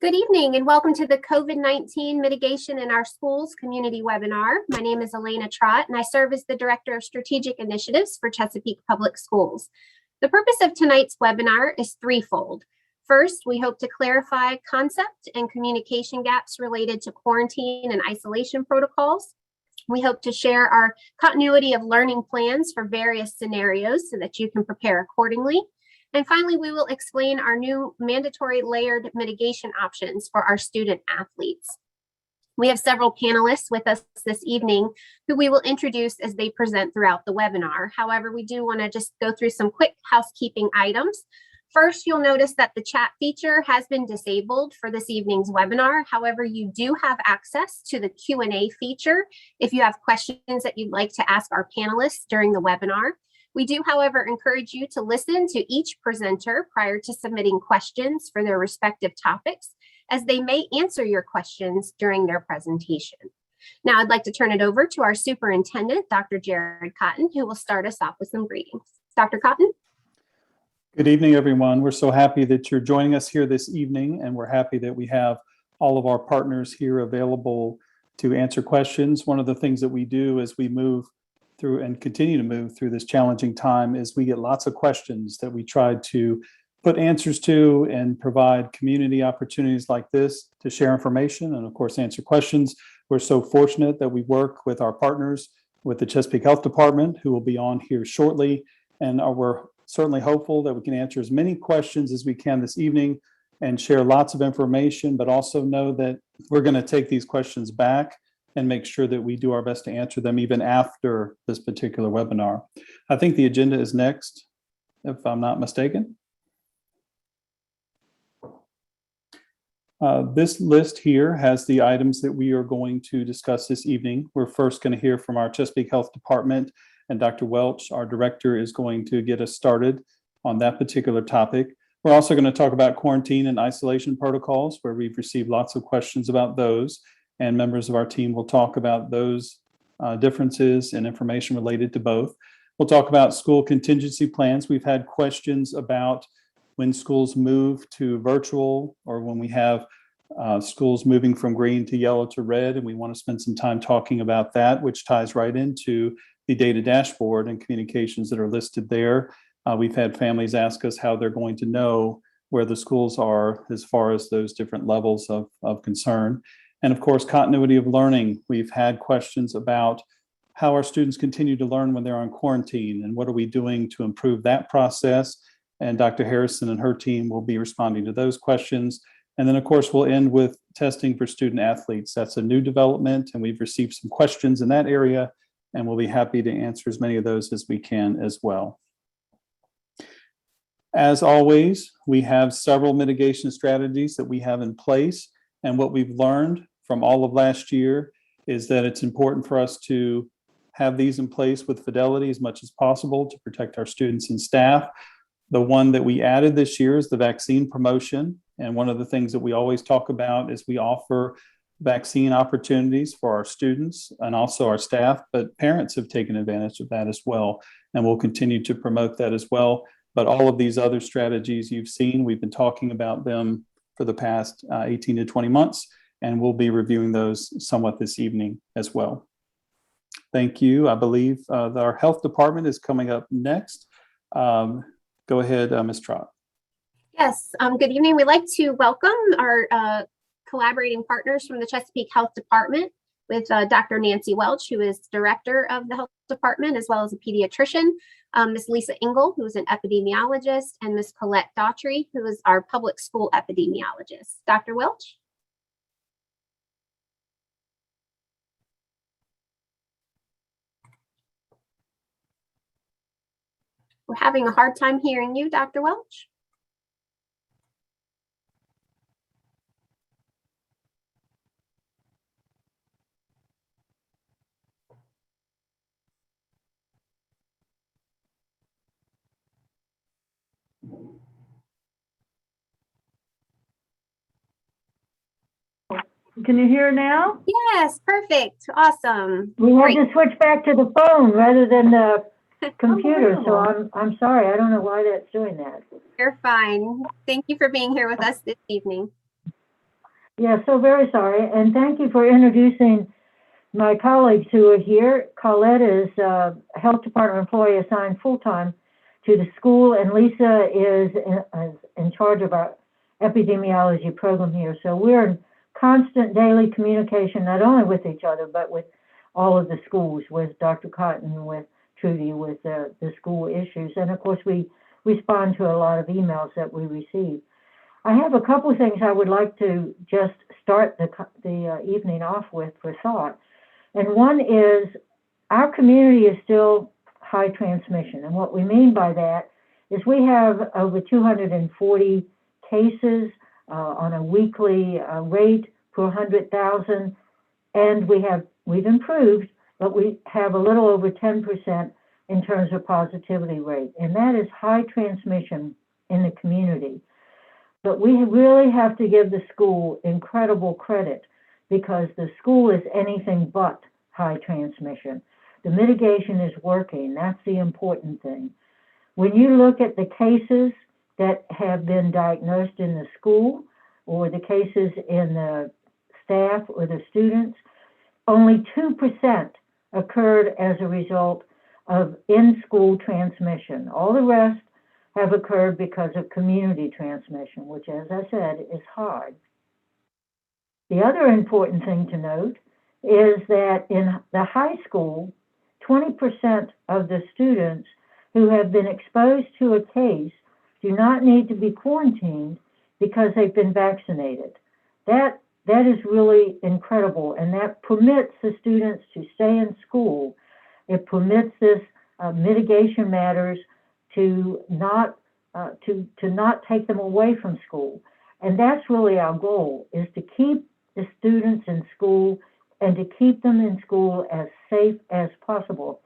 Good evening and welcome to the COVID-19 Mitigation in Our Schools community webinar. My name is Elena Trott and I serve as the Director of Strategic Initiatives for Chesapeake Public Schools. The purpose of tonight's webinar is threefold. First, we hope to clarify concept and communication gaps related to quarantine and isolation protocols. We hope to share our continuity of learning plans for various scenarios so that you can prepare accordingly. And finally, we will explain our new mandatory layered mitigation options for our student athletes. We have several panelists with us this evening who we will introduce as they present throughout the webinar. However, we do want to just go through some quick housekeeping items. First, you'll notice that the chat feature has been disabled for this evening's webinar. However, you do have access to the Q&A feature if you have questions that you'd like to ask our panelists during the webinar. We do, however, encourage you to listen to each presenter prior to submitting questions for their respective topics, as they may answer your questions during their presentation. Now, I'd like to turn it over to our superintendent, Dr. Jared Cotton, who will start us off with some greetings. Dr. Cotton? Good evening, everyone. We're so happy that you're joining us here this evening, and we're happy that we have all of our partners here available to answer questions. One of the things that we do as we move through and continue to move through this challenging time is we get lots of questions that we try to put answers to and provide community opportunities like this to share information and, of course, answer questions. We're so fortunate that we work with our partners with the Chesapeake Health Department, who will be on here shortly, and we're certainly hopeful that we can answer as many questions as we can this evening and share lots of information, but also know that we're going to take these questions back and make sure that we do our best to answer them even after this particular webinar. I think the agenda is next, if I'm not mistaken. This list here has the items that we are going to discuss this evening. We're first going to hear from our Chesapeake Health Department, and Dr. Welch, our director, is going to get us started on that particular topic. We're also going to talk about quarantine and isolation protocols, where we've received lots of questions about those. And members of our team will talk about those differences and information related to both. We'll talk about school contingency plans. We've had questions about when schools move to virtual or when we have schools moving from green to yellow to red, and we want to spend some time talking about that, which ties right into the data dashboard and communications that are listed there. We've had families ask us how they're going to know where the schools are as far as those different levels of concern. And of course, continuity of learning. We've had questions about how our students continue to learn when they're on quarantine and what are we doing to improve that process. And Dr. Harrison and her team will be responding to those questions. And then of course, we'll end with testing for student athletes. That's a new development and we've received some questions in that area and we'll be happy to answer as many of those as we can as well. As always, we have several mitigation strategies that we have in place, and what we've learned from all of last year is that it's important for us to have these in place with fidelity as much as possible to protect our students and staff. The one that we added this year is the vaccine promotion. And one of the things that we always talk about is we offer vaccine opportunities for our students and also our staff, but parents have taken advantage of that as well. And we'll continue to promote that as well. But all of these other strategies you've seen, we've been talking about them for the past 18 to 20 months. And we'll be reviewing those somewhat this evening as well. Thank you. I believe our health department is coming up next. Go ahead, Ms. Trott. Yes, good evening. We'd like to welcome our collaborating partners from the Chesapeake Health Department with Dr. Nancy Welch, who is director of the health department, as well as a pediatrician, Ms. Lisa Engel, who is an epidemiologist, and Ms. Colette Daughtry, who is our public school epidemiologist. Dr. Welch? We're having a hard time hearing you, Dr. Welch. Can you hear now? Yes, perfect. Awesome. We had to switch back to the phone rather than the computer, so I'm sorry. I don't know why that's doing that. You're fine. Thank you for being here with us this evening. Yeah, so very sorry. And thank you for introducing my colleagues who are here. Colette is a Health Department employee assigned full-time to the school, and Lisa is in charge of our epidemiology program here. So we're in constant daily communication, not only with each other, but with all of the schools, with Dr. Cotton, with Trudy, with the school issues. And of course, we respond to a lot of emails that we receive. I have a couple of things I would like to just start the evening off with for thought. And one is our community is still high transmission. And what we mean by that is we have over 240 cases on a weekly rate per 100,000. And we've improved, but we have a little over 10% in terms of positivity rate. And that is high transmission in the community. But we really have to give the school incredible credit because the school is anything but high transmission. The mitigation is working. That's the important thing. When you look at the cases that have been diagnosed in the school or the cases in the staff or the students, only 2% occurred as a result of in-school transmission. All the rest have occurred because of community transmission, which, as I said, is hard. The other important thing to note is that in the high school, 20% of the students who have been exposed to a case do not need to be quarantined because they've been vaccinated. That is really incredible, and that permits the students to stay in school. It permits this mitigation matters to not take them away from school. And that's really our goal, is to keep the students in school and to keep them in school as safe as possible.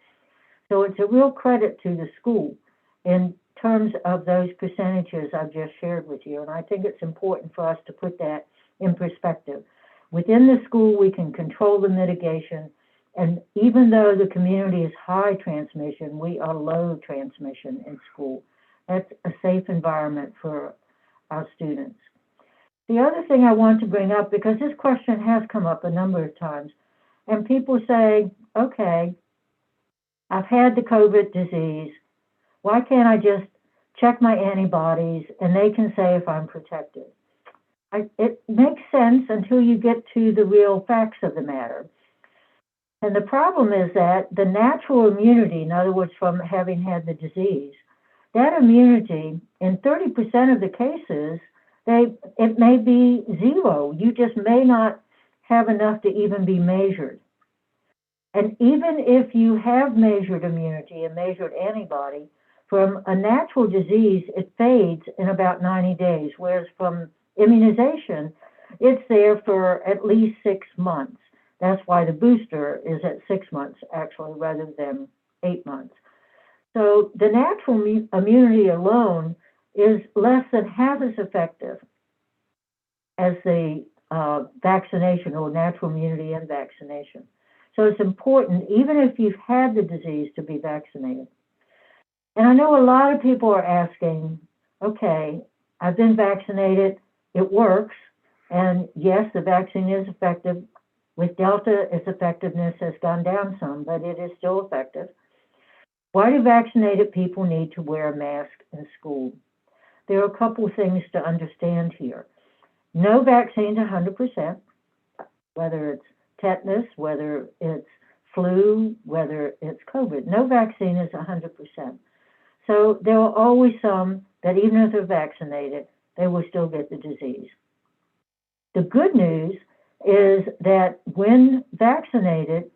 So it's a real credit to the school in terms of those percentages I've just shared with you. And I think it's important for us to put that in perspective. Within the school, we can control the mitigation. And even though the community is high transmission, we are low transmission in school. That's a safe environment for our students. The other thing I want to bring up, because this question has come up a number of times, and people say, okay, I've had the COVID disease. Why can't I just check my antibodies and they can say if I'm protected? It makes sense until you get to the real facts of the matter. And the problem is that the natural immunity, in other words, from having had the disease, that immunity, in 30% of the cases, it may be zero. You just may not have enough to even be measured. And even if you have measured immunity and measured antibody, from a natural disease, it fades in about 90 days, whereas from immunization, it's there for at least 6 months. That's why the booster is at 6 months, actually, rather than 8 months. So the natural immunity alone is less than half as effective as the vaccination or natural immunity and vaccination. So it's important, even if you've had the disease, to be vaccinated. And I know a lot of people are asking, okay, I've been vaccinated, it works, and yes, the vaccine is effective. With Delta, its effectiveness has gone down some, but it is still effective. Why do vaccinated people need to wear a mask in school? There are a couple of things to understand here. No vaccine's 100%, whether it's tetanus, whether it's flu, whether it's COVID. No vaccine is 100%. So there are always some that even if they're vaccinated, they will still get the disease. The good news is that when vaccinated,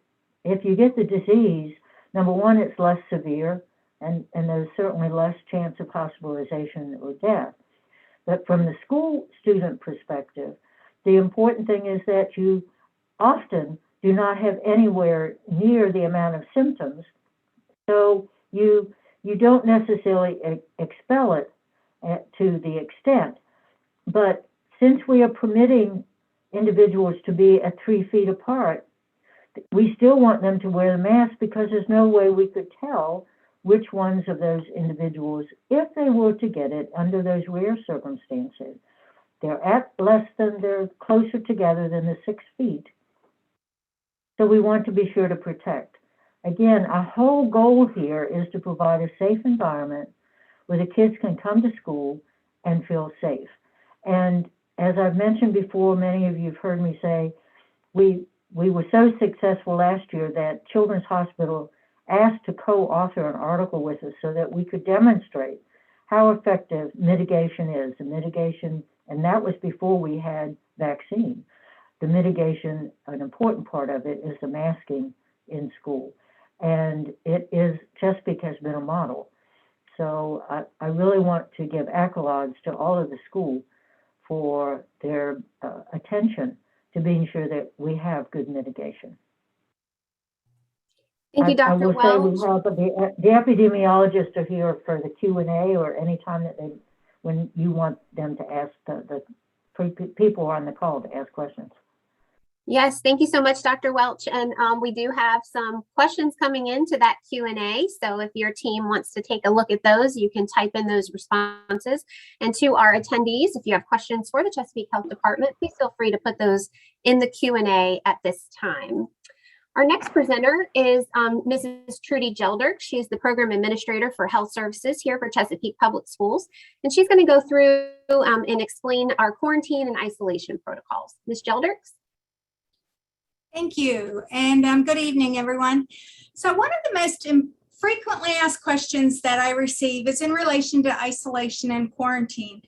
if you get the disease, number one, it's less severe, and there's certainly less chance of hospitalization or death. But from the school student perspective, the important thing is that you often do not have anywhere near the amount of symptoms, so you don't necessarily expel it to the extent. But since we are permitting individuals to be at 3 feet apart, we still want them to wear the mask because there's no way we could tell which ones of those individuals, if they were to get it under those rare circumstances, they're closer together than the 6 feet. So we want to be sure to protect. Again, our whole goal here is to provide a safe environment where the kids can come to school and feel safe. And as I've mentioned before, many of you have heard me say, we were so successful last year that Children's Hospital asked to co-author an article with us so that we could demonstrate how effective mitigation is. And that was before we had vaccine. The mitigation, an important part of it is the masking in school. And it is, Chesapeake has been a model. So I really want to give accolades to all of the schools for their attention to being sure that we have good mitigation. Thank you, I Dr. will say Welch. we have the epidemiologists are here for the Q&A or any time that when you want them to ask the people on the call to ask questions. Yes, thank you so much, Dr. Welch. And we do have some questions coming into that Q&A. So if your team wants to take a look at those, you can type in those responses. And to our attendees, if you have questions for the Chesapeake Health Department, please feel free to put those in the Q&A at this time. Our next presenter is Mrs. Trudy Gelder. She's the Program Administrator for Health Services here for Chesapeake Public Schools. And she's going to go through and explain our quarantine and isolation protocols. Ms. Gelder? Thank you, and good evening, everyone. So one of the most frequently asked questions that I receive is in relation to isolation and quarantine.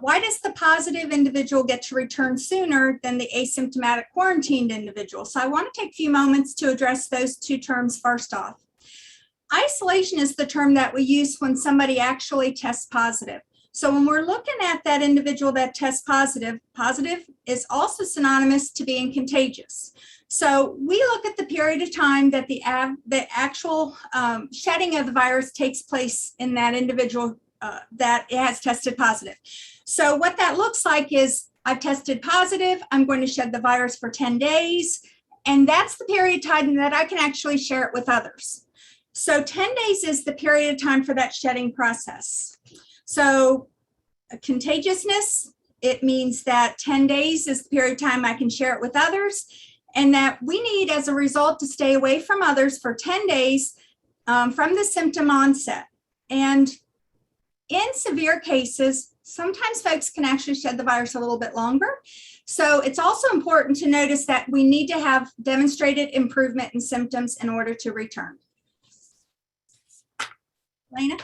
Why does the positive individual get to return sooner than the asymptomatic quarantined individual? So I want to take a few moments to address those two terms first off. Isolation is the term that we use when somebody actually tests positive. So when we're looking at that individual that tests positive, positive is also synonymous to being contagious. So we look at the period of time that the actual shedding of the virus takes place in that individual that has tested positive. So what that looks like is I've tested positive, I'm going to shed the virus for 10 days, and that's the period of time that I can actually share it with others. So 10 days is the period of time for that shedding process. So contagiousness, it means that 10 days is the period of time I can share it with others, and that we need as a result to stay away from others for 10 days from the symptom onset. And in severe cases, sometimes folks can actually shed the virus a little bit longer. So it's also important to notice that we need to have demonstrated improvement in symptoms in order to return. Lena?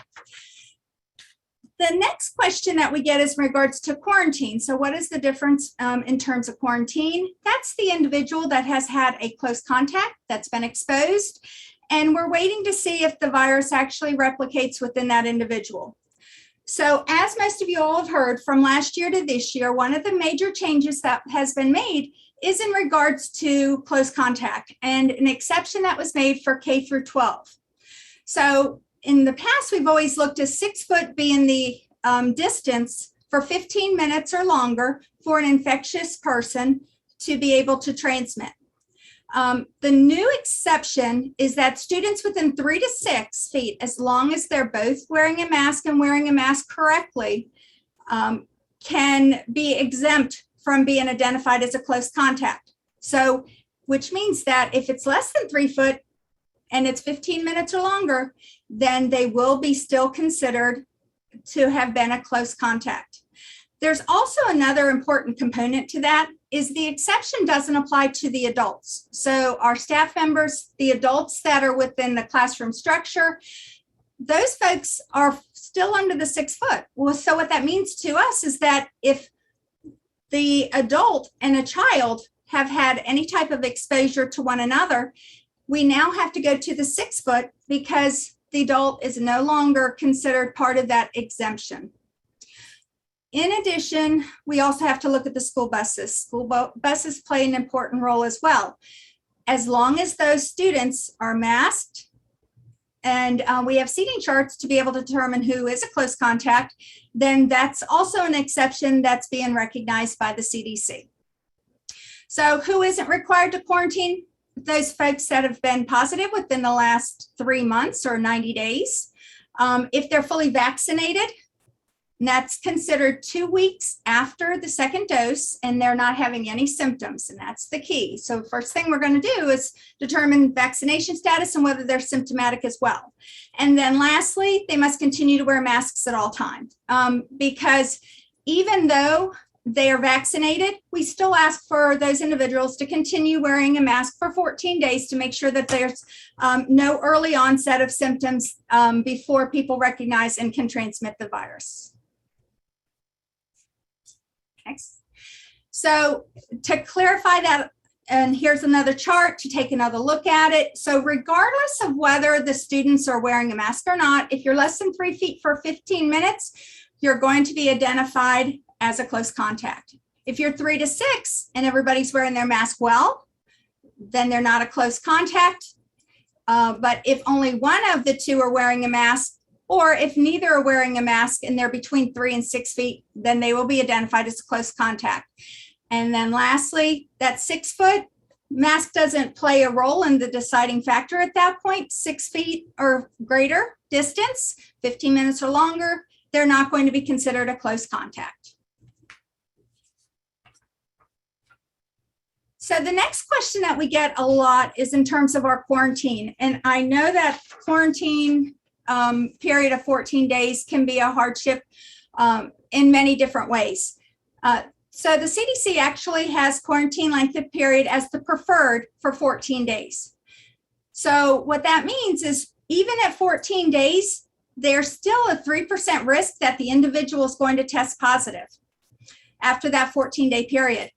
The next question that we get is in regards to quarantine. So what is the difference in terms of quarantine? That's the individual that has had a close contact that's been exposed, and we're waiting to see if the virus actually replicates within that individual. So as most of you all have heard, from last year to this year, one of the major changes that has been made is in regards to close contact, and an exception that was made for K through 12. So in the past, we've always looked at 6 foot being the distance for 15 minutes or longer for an infectious person to be able to transmit. The new exception is that students within 3 to 6 feet, as long as they're both wearing a mask and wearing a mask correctly, can be exempt from being identified as a close contact. So, which means that if it's less than 3 foot and it's 15 minutes or longer, then they will be still considered to have been a close contact. There's also another important component to that, is the exception doesn't apply to the adults. So our staff members, the adults that are within the classroom structure, those folks are still under the 6 foot. Well, so what that means to us is that if the adult and a child have had any type of exposure to one another, we now have to go to the 6 foot because the adult is no longer considered part of that exemption. In addition, we also have to look at the school buses. School buses play an important role as well. As long as those students are masked, and we have seating charts to be able to determine who is a close contact, then that's also an exception that's being recognized by the CDC. So who isn't required to quarantine? Those folks that have been positive within the last 3 months or 90 days. If they're fully vaccinated, And that's considered 2 weeks after the second dose, and they're not having any symptoms, and that's the key. So first thing we're going to do is determine vaccination status and whether they're symptomatic as well. And then lastly, they must continue to wear masks at all times, because even though they are vaccinated, we still ask for those individuals to continue wearing a mask for 14 days to make sure that there's no early onset of symptoms before people recognize and can transmit the virus. Next. So to clarify that, and here's another chart to take another look at it. So regardless of whether the students are wearing a mask or not, if you're less than 3 feet for 15 minutes, you're going to be identified as a close contact. If you're 3 to 6 and everybody's wearing their mask well, then they're not a close contact. But if only one of the two are wearing a mask, or if neither are wearing a mask and they're between 3 and 6 feet, then they will be identified as close contact. And then lastly, that 6 foot mask doesn't play a role in the deciding factor at that point. 6 feet or greater distance, 15 minutes or longer, they're not going to be considered a close contact. So the next question that we get a lot is in terms of our quarantine. And I know that quarantine period of 14 days can be a hardship in many different ways. So the CDC actually has quarantine length of period as the preferred for 14 days. So what that means is even at 14 days, there's still a 3% risk that the individual is going to test positive after that 14-day period.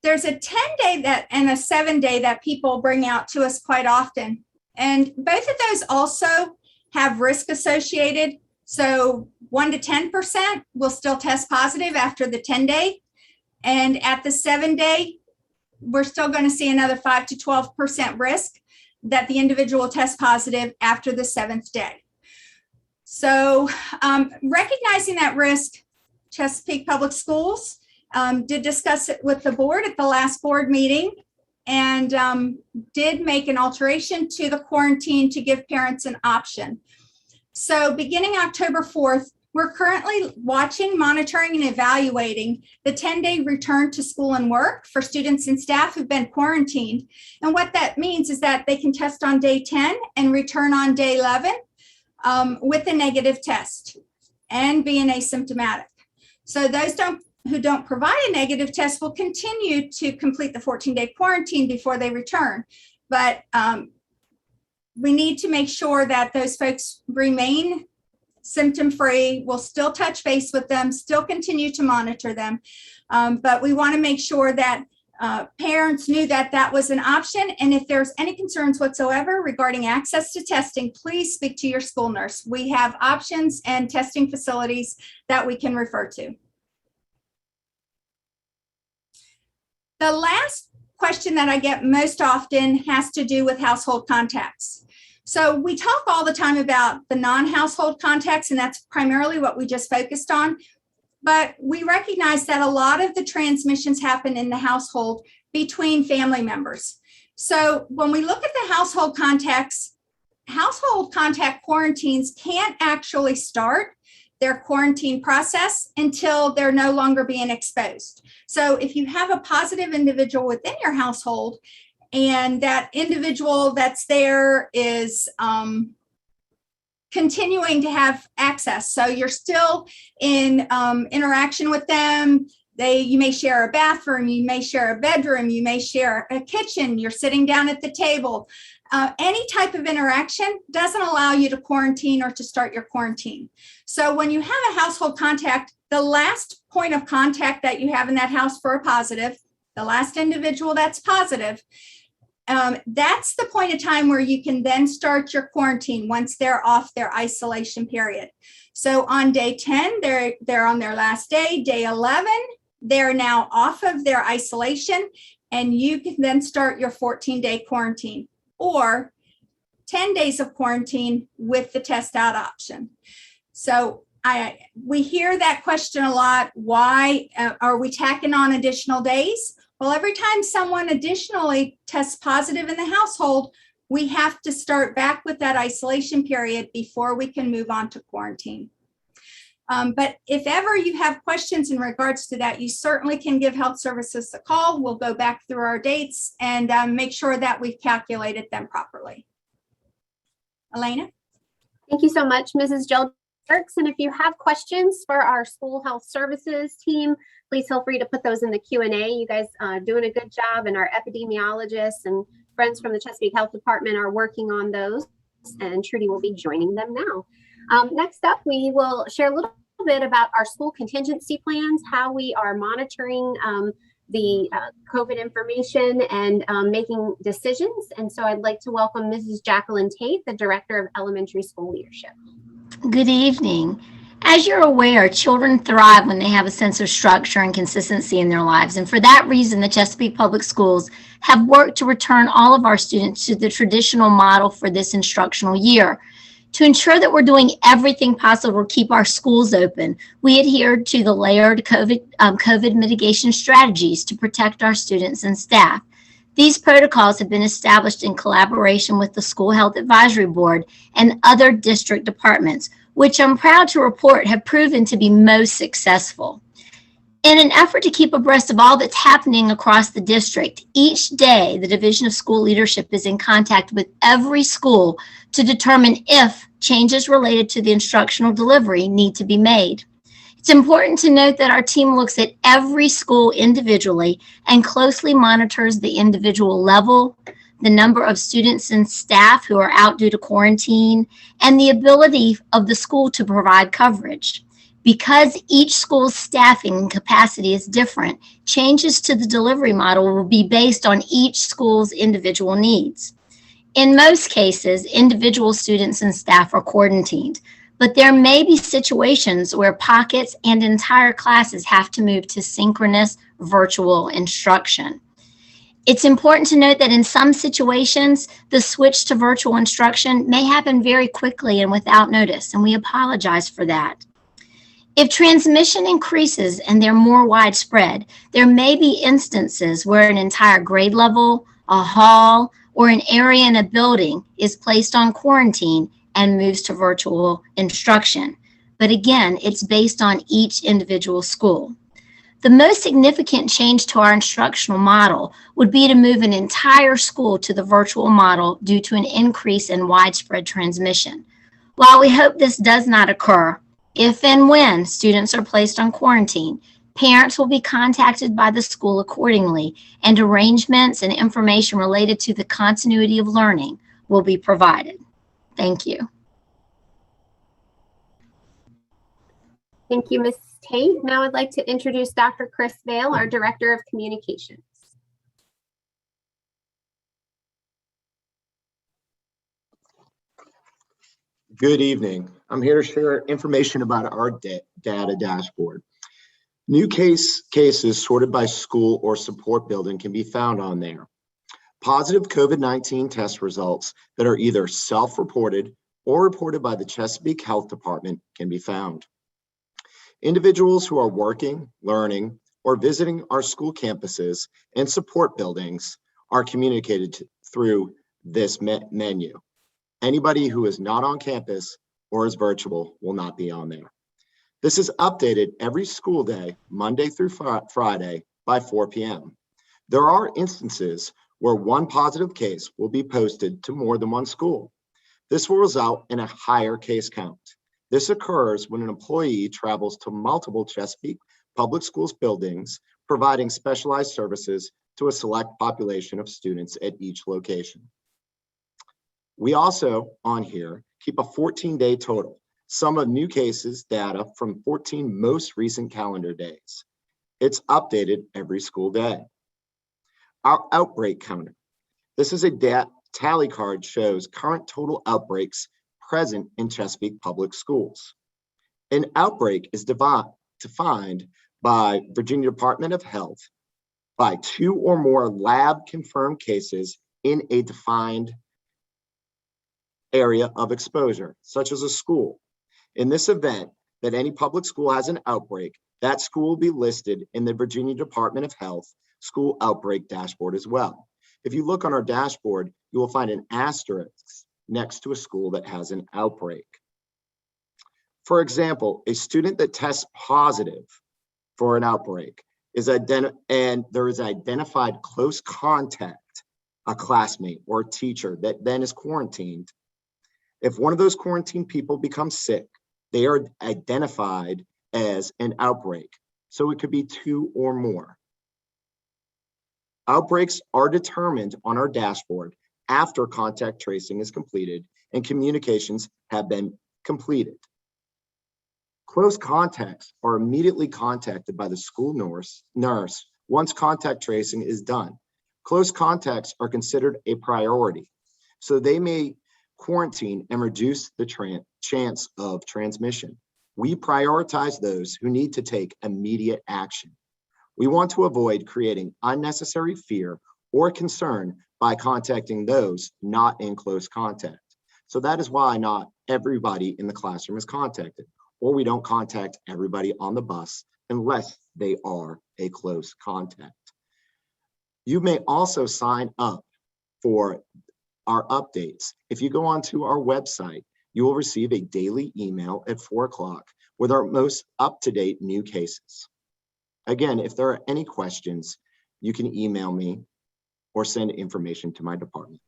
There's a 10-day and a 7-day that people bring out to us quite often. And both of those also have risk associated. So 1 to 10% will still test positive after the 10-day. And at the 7-day, we're still going to see another 5 to 12% risk that the individual will test positive after the 7th day. So recognizing that risk, Chesapeake Public Schools did discuss it with the board at the last board meeting, and did make an alteration to the quarantine to give parents an option. So beginning October 4th, we're currently watching, monitoring, and evaluating the 10-day return to school and work for students and staff who've been quarantined. And what that means is that they can test on day 10 and return on day 11 with a negative test and being asymptomatic. So those who don't provide a negative test will continue to complete the 14-day quarantine before they return. But we need to make sure that those folks remain symptom-free. We'll still touch base with them, still continue to monitor them. But we want to make sure that parents knew that that was an option. And if there's any concerns whatsoever regarding access to testing, please speak to your school nurse. We have options and testing facilities that we can refer to. The last question that I get most often has to do with household contacts. So we talk all the time about the non-household contacts, and that's primarily what we just focused on. But we recognize that a lot of the transmissions happen in the household between family members. So when we look at the household contact quarantines can't actually start their quarantine process until they're no longer being exposed. So if you have a positive individual within your household and that individual that's there is continuing to have access, so you're still in interaction with them, you may share a bathroom, you may share a bedroom, you may share a kitchen, you're sitting down at the table. Any type of interaction doesn't allow you to quarantine or to start your quarantine. So when you have a household contact, the last point of contact that you have in that house for a positive, the last individual that's positive, that's the point of time where you can then start your quarantine once they're off their isolation period. So on day 10, they're on their last day. Day 11, they're now off of their isolation, and you can then start your 14-day quarantine or 10 days of quarantine with the test out option. So we hear that question a lot. Why are we tacking on additional days? Well, every time someone additionally tests positive in the household, we have to start back with that isolation period before we can move on to quarantine. But if ever you have questions in regards to that, you certainly can give health services a call. We'll go back through our dates and make sure that we've calculated them properly. Elena? Thank you so much, Mrs. Jill Dirks. And if you have questions for our school health services team, please feel free to put those in the Q&A. You guys are doing a good job, and our epidemiologists and friends from the Chesapeake Health Department are working on those, and Trudy will be joining them now. Next up, we will share a little bit about our school contingency plans, how we are monitoring the COVID information and making decisions. And so I'd like to welcome Mrs. Jacqueline Tate, the Director of Elementary School Leadership. Good evening. As you're aware, children thrive when they have a sense of structure and consistency in their lives. And for that reason, the Chesapeake Public Schools have worked to return all of our students to the traditional model for this instructional year. To ensure that we're doing everything possible to keep our schools open, we adhered to the layered COVID mitigation strategies to protect our students and staff. These protocols have been established in collaboration with the School Health Advisory Board and other district departments, which I'm proud to report have proven to be most successful. In an effort to keep abreast of all that's happening across the district, each day the Division of School Leadership is in contact with every school to determine if changes related to the instructional delivery need to be made. It's important to note that our team looks at every school individually and closely monitors the individual level, the number of students and staff who are out due to quarantine, and the ability of the school to provide coverage. Because each school's staffing capacity is different, changes to the delivery model will be based on each school's individual needs. In most cases, individual students and staff are quarantined, but there may be situations where pockets and entire classes have to move to synchronous virtual instruction. It's important to note that in some situations, the switch to virtual instruction may happen very quickly and without notice, and we apologize for that. If transmission increases and they're more widespread, there may be instances where an entire grade level, a hall, or an area in a building is placed on quarantine and moves to virtual instruction. But again, it's based on each individual school. The most significant change to our instructional model would be to move an entire school to the virtual model due to an increase in widespread transmission. While we hope this does not occur, if and when students are placed on quarantine, parents will be contacted by the school accordingly, and arrangements and information related to the continuity of learning will be provided. Thank you. Thank you, Ms. Tate. Now I'd like to introduce Dr. Chris Vail, our Director of Communications. Good evening. I'm here to share information about our data dashboard. New cases sorted by school or support building can be found on there. Positive COVID-19 test results that are either self-reported or reported by the Chesapeake Health Department can be found. Individuals who are working, learning, or visiting our school campuses and support buildings are communicated through this menu. Anybody who is not on campus or is virtual will not be on there. This is updated every school day, Monday through Friday by 4 p.m. There are instances where one positive case will be posted to more than one school. This will result in a higher case count. This occurs when an employee travels to multiple Chesapeake Public Schools buildings, providing specialized services to a select population of students at each location. We also, on here, keep a 14-day total, sum of new cases data from 14 most recent calendar days. It's updated every school day. Our outbreak counter. This is a tally card, shows current total outbreaks present in Chesapeake Public Schools. An outbreak is defined by Virginia Department of Health by 2 or more lab confirmed cases in a defined area of exposure, such as a school. In this event that any public school has an outbreak, that school will be listed in the Virginia Department of Health school outbreak dashboard as well. If you look on our dashboard, you will find an asterisk next to a school that has an outbreak. For example, a student that tests positive for an outbreak and there is identified close contact, a classmate or a teacher that then is quarantined. If one of those quarantined people becomes sick, they are identified as an outbreak. So it could be 2 or more. Outbreaks are determined on our dashboard after contact tracing is completed and communications have been completed. Close contacts are immediately contacted by the school nurse once contact tracing is done. Close contacts are considered a priority, so they may quarantine and reduce the chance of transmission. We prioritize those who need to take immediate action. We want to avoid creating unnecessary fear or concern by contacting those not in close contact. So that is why not everybody in the classroom is contacted, or we don't contact everybody on the bus unless they are a close contact. You may also sign up for our updates. If you go onto our website, you will receive a daily email at 4 o'clock with our most up-to-date new cases. Again, if there are any questions, you can email me or send information to my department.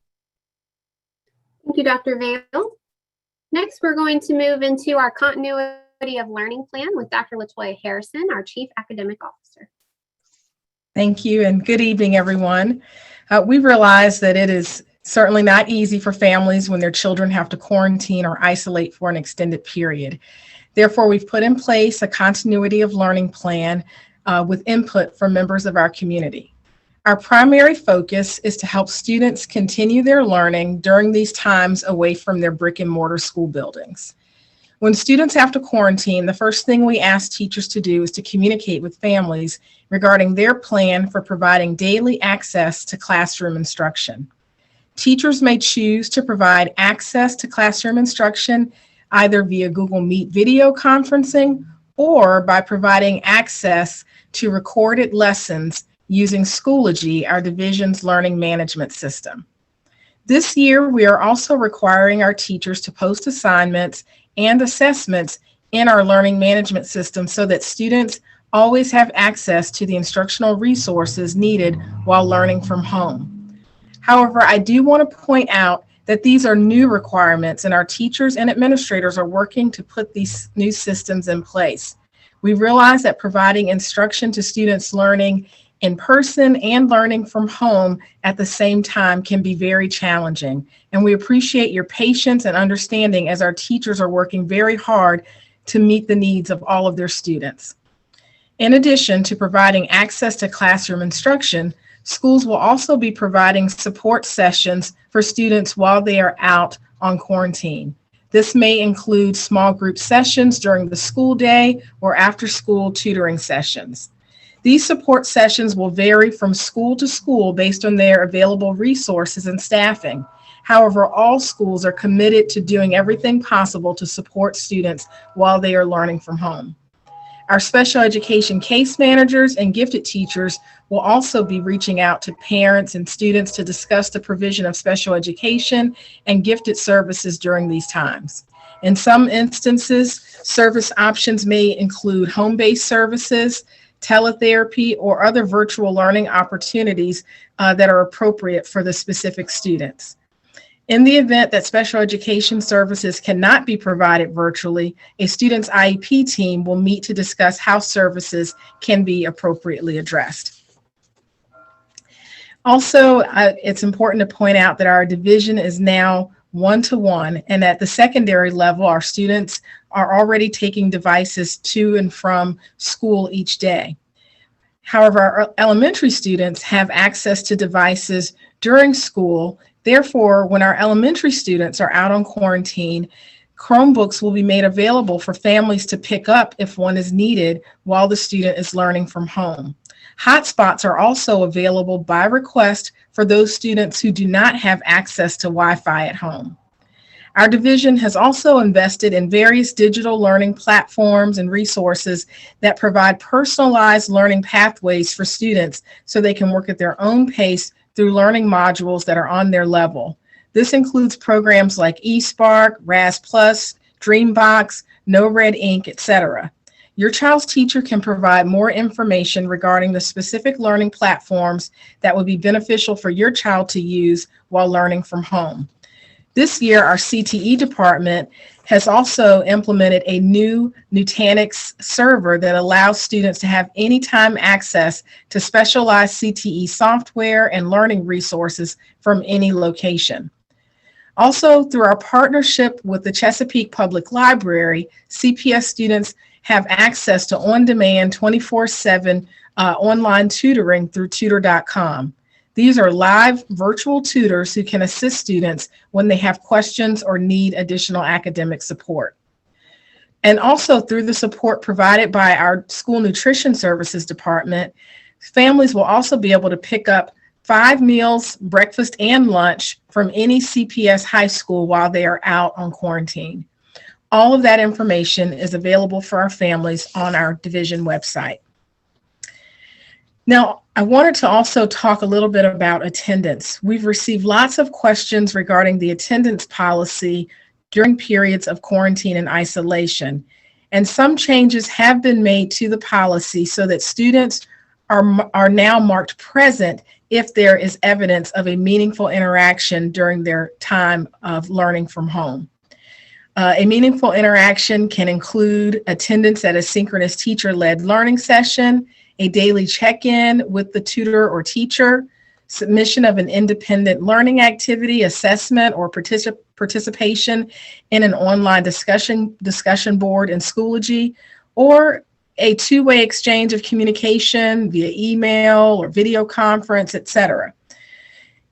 Thank you, Dr. Vail. Next, we're going to move into our continuity of learning plan with Dr. LaToya Harrison, our Chief Academic Officer. Thank you, and good evening, everyone. We realize that it is certainly not easy for families when their children have to quarantine or isolate for an extended period. Therefore, we've put in place a continuity of learning plan with input from members of our community. Our primary focus is to help students continue their learning during these times away from their brick and mortar school buildings. When students have to quarantine, the first thing we ask teachers to do is to communicate with families regarding their plan for providing daily access to classroom instruction. Teachers may choose to provide access to classroom instruction either via Google Meet video conferencing or by providing access to recorded lessons using Schoology, our division's learning management system. This year, we are also requiring our teachers to post assignments and assessments in our learning management system so that students always have access to the instructional resources needed while learning from home. However, I do want to point out that these are new requirements and our teachers and administrators are working to put these new systems in place. We realize that providing instruction to students learning in person and learning from home at the same time can be very challenging. And we appreciate your patience and understanding as our teachers are working very hard to meet the needs of all of their students. In addition to providing access to classroom instruction, schools will also be providing support sessions for students while they are out on quarantine. This may include small group sessions during the school day or after school tutoring sessions. These support sessions will vary from school to school based on their available resources and staffing. However, all schools are committed to doing everything possible to support students while they are learning from home. Our special education case managers and gifted teachers will also be reaching out to parents and students to discuss the provision of special education and gifted services during these times. In some instances, service options may include home-based services, teletherapy, or other virtual learning opportunities that are appropriate for the specific students. In the event that special education services cannot be provided virtually, a student's IEP team will meet to discuss how services can be appropriately addressed. Also, it's important to point out that our division is now one-to-one, and at the secondary level, our students are already taking devices to and from school each day. However, our elementary students have access to devices during school. Therefore, when our elementary students are out on quarantine, Chromebooks will be made available for families to pick up if one is needed while the student is learning from home. Hotspots are also available by request for those students who do not have access to Wi-Fi at home. Our division has also invested in various digital learning platforms and resources that provide personalized learning pathways for students so they can work at their own pace through learning modules that are on their level. This includes programs like eSpark, Raz+, Dreambox, no red ink, etc. Your child's teacher can provide more information regarding the specific learning platforms that would be beneficial for your child to use while learning from home. This year, our CTE department has also implemented a new Nutanix server that allows students to have anytime access to specialized CTE software and learning resources from any location. Also, through our partnership with the Chesapeake Public Library, CPS students have access to on-demand 24/7 online tutoring through tutor.com. These are live virtual tutors who can assist students when they have questions or need additional academic support. And also through the support provided by our school nutrition services department, families will also be able to pick up 5 meals, breakfast and lunch from any CPS high school while they are out on quarantine. All of that information is available for our families on our division website. Now, I wanted to also talk a little bit about attendance. We've received lots of questions regarding the attendance policy during periods of quarantine and isolation. And some changes have been made to the policy so that students are now marked present if there is evidence of a meaningful interaction during their time of learning from home. A meaningful interaction can include attendance at a synchronous teacher-led learning session, a daily check-in with the tutor or teacher, submission of an independent learning activity, assessment, or participation in an online discussion board in Schoology, or a two-way exchange of communication via email or video conference, etc.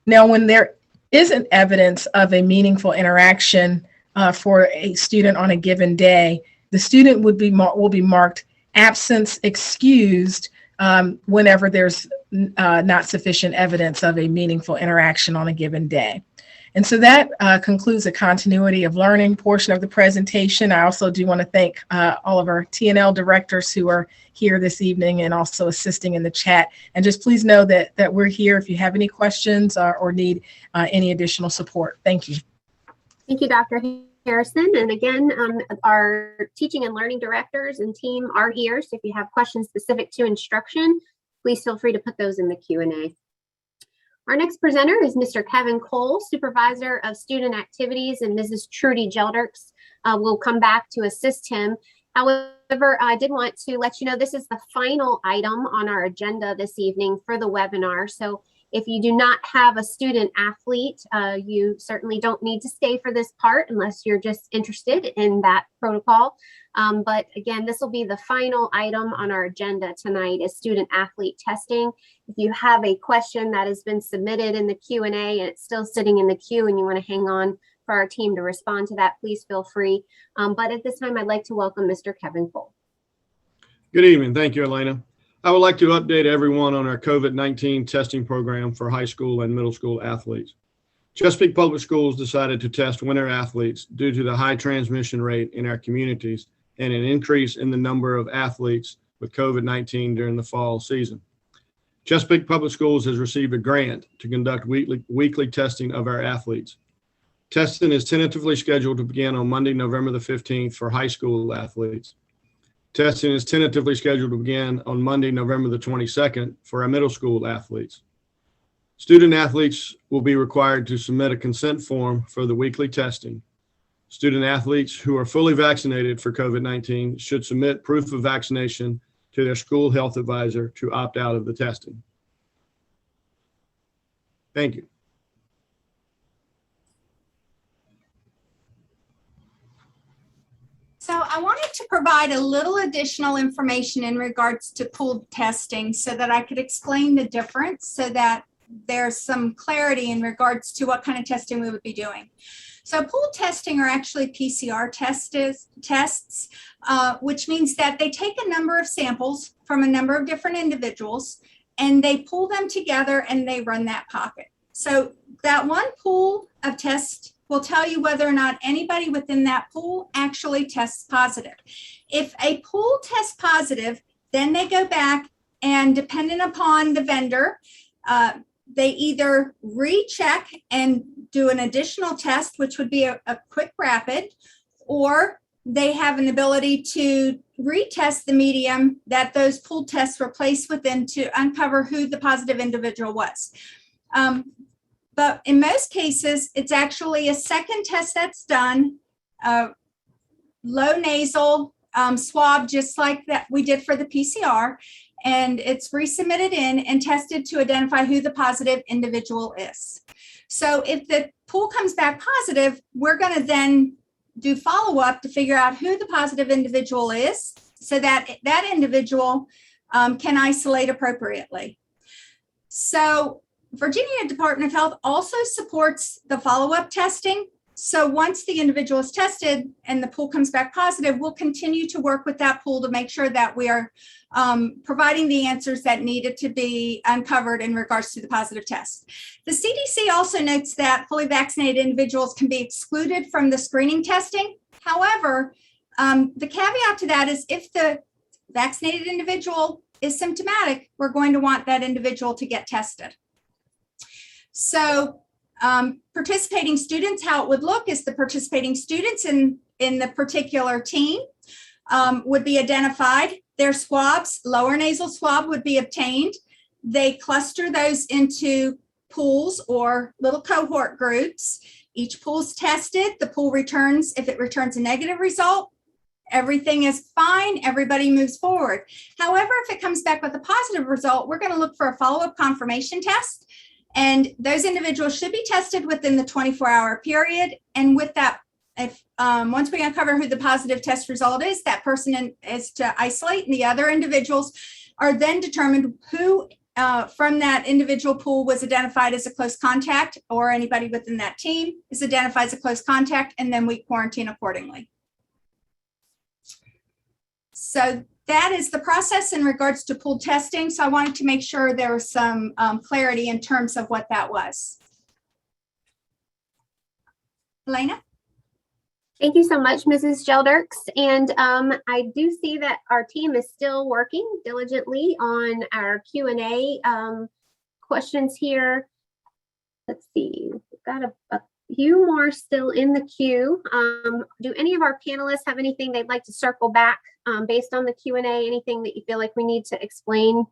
Now, when there isn't evidence of a meaningful interaction for a student on a given day, the student will be marked absence excused whenever there's not sufficient evidence of a meaningful interaction on a given day. And so that concludes the continuity of learning portion of the presentation. I also do want to thank all of our TNL directors who are here this evening and also assisting in the chat. And just please know that we're here if you have any questions or need any additional support. Thank you. Thank you, Dr. Harrison. And again, our teaching and learning directors and team are here. So if you have questions specific to instruction, please feel free to put those in the Q&A. Our next presenter is Mr. Kevin Cole, Supervisor of Student Activities, and Mrs. Trudy Gelderks will come back to assist him. However, I did want to let you know this is the final item on our agenda this evening for the webinar. So if you do not have a student athlete, you certainly don't need to stay for this part unless you're just interested in that protocol. But again, this will be the final item on our agenda tonight is student athlete testing. If you have a question that has been submitted in the Q&A and it's still sitting in the queue and you want to hang on for our team to respond to that, please feel free. But at this time, I'd like to welcome Mr. Kevin Cole. Good evening. Thank you, Elena. I would like to update everyone on our COVID-19 testing program for high school and middle school athletes. Chesapeake Public Schools decided to test winter athletes due to the high transmission rate in our communities and an increase in the number of athletes with COVID-19 during the fall season. Chesapeake Public Schools has received a grant to conduct weekly testing of our athletes. Testing is tentatively scheduled to begin on Monday, November the 15th for high school athletes. Testing is tentatively scheduled to begin on Monday, November the 22nd for our middle school athletes. Student athletes will be required to submit a consent form for the weekly testing. Student athletes who are fully vaccinated for COVID-19 should submit proof of vaccination to their school health advisor to opt out of the testing. Thank you. So I wanted to provide a little additional information in regards to pooled testing so that I could explain the difference so that there's some clarity in regards to what kind of testing we would be doing. So pooled testing are actually PCR tests, which means that they take a number of samples from a number of different individuals and they pull them together and they run that pocket. So that one pool of tests will tell you whether or not anybody within that pool actually tests positive. If a pool tests positive, then they go back and depending upon the vendor, they either recheck and do an additional test, which would be a quick rapid, or they have an ability to retest the medium that those pooled tests were placed within to uncover who the positive individual was. But in most cases, it's actually a second test that's done, low nasal swab, just like that we did for the PCR, and it's resubmitted in and tested to identify who the positive individual is. So if the pool comes back positive, we're going to then do follow-up to figure out who the positive individual is so that that individual can isolate appropriately. So Virginia Department of Health also supports the follow-up testing. So once the individual is tested and the pool comes back positive, we'll continue to work with that pool to make sure that we are providing the answers that needed to be uncovered in regards to the positive test. The CDC also notes that fully vaccinated individuals can be excluded from the screening testing. However, the caveat to that is if the vaccinated individual is symptomatic, we're going to want that individual to get tested. So participating students, how it would look is the participating students in the particular team would be identified. Their swabs, lower nasal swab, would be obtained. They cluster those into pools or little cohort groups. Each pool's tested. The pool returns, if it returns a negative result, everything is fine. Everybody moves forward. However, if it comes back with a positive result, we're going to look for a follow-up confirmation test. And those individuals should be tested within the 24-hour period. And with that, if once we uncover who the positive test result is, that person is to isolate, and the other individuals are then determined who from that individual pool was identified as a close contact, or anybody within that team is identified as a close contact, and then we quarantine accordingly. So that is the process in regards to pool testing. So I wanted to make sure there was some clarity in terms of what that was. Elena? Thank you so much, Mrs. Gelderks. And I do see that our team is still working diligently on our Q&A questions here. Let's see, we've got a few more still in the queue. Do any of our panelists have anything they'd like to circle back based on the Q&A? Anything that you feel like we need to explain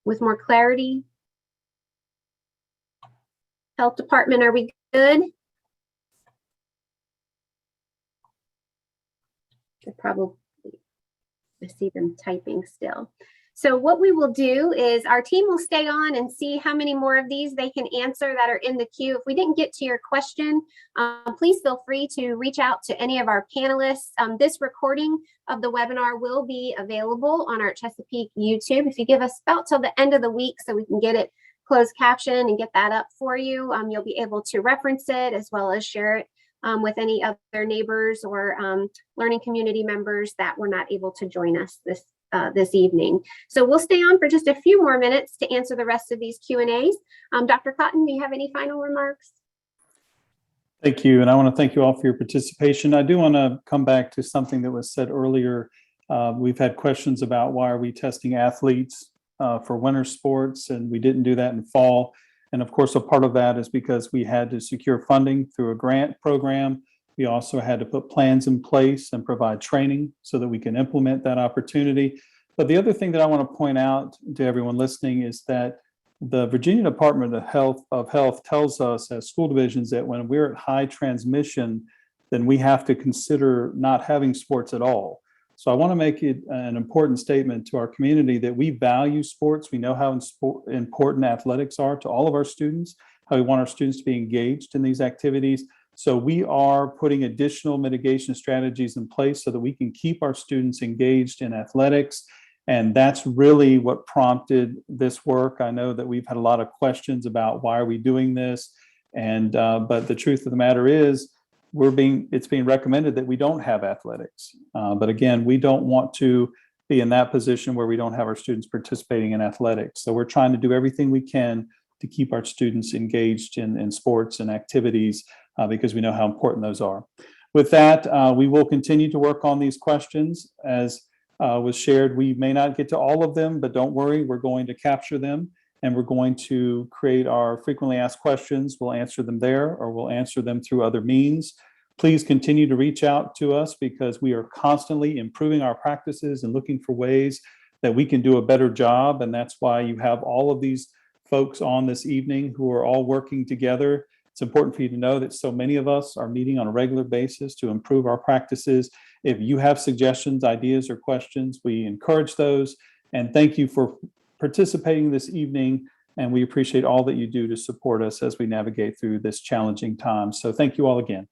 with more clarity? Health Department, are we good? Probably, I see them typing still. So what we will do is our team will stay on and see how many more of these they can answer that are in the queue. If we didn't get to your question, please feel free to reach out to any of our panelists. This recording of the webinar will be available on our Chesapeake YouTube. If you give us about till the end of the week so we can get it closed caption and get that up for you, you'll be able to reference it as well as share it with any other neighbors or learning community members that were not able to join us this evening. So we'll stay on for just a few more minutes to answer the rest of these Q&As. Dr. Cotton, do you have any final remarks? Thank you. And I want to thank you all for your participation. I do want to come back to something that was said earlier. We've had questions about why are we testing athletes for winter sports, and we didn't do that in fall. And of course, a part of that is because we had to secure funding through a grant program. We also had to put plans in place and provide training so that we can implement that opportunity. But the other thing that I want to point out to everyone listening is that the Virginia Department of Health tells us as school divisions that when we're at high transmission, then we have to consider not having sports at all. So I want to make it an important statement to our community that we value sports. We know how important athletics are to all of our students, how we want our students to be engaged in these activities. So we are putting additional mitigation strategies in place so that we can keep our students engaged in athletics. And that's really what prompted this work. I know that we've had a lot of questions about why are we doing this? And but the truth of the matter is, it's being recommended that we don't have athletics. But again, we don't want to be in that position where we don't have our students participating in athletics. So we're trying to do everything we can to keep our students engaged in sports and activities because we know how important those are. With that, we will continue to work on these questions. As was shared, we may not get to all of them, but don't worry, we're going to capture them. And we're going to create our frequently asked questions. We'll answer them there, or we'll answer them through other means. Please continue to reach out to us because we are constantly improving our practices and looking for ways that we can do a better job. And that's why you have all of these folks on this evening who are all working together. It's important for you to know that so many of us are meeting on a regular basis to improve our practices. If you have suggestions, ideas, or questions, we encourage those. And thank you for participating this evening. And we appreciate all that you do to support us as we navigate through this challenging time. So thank you all again.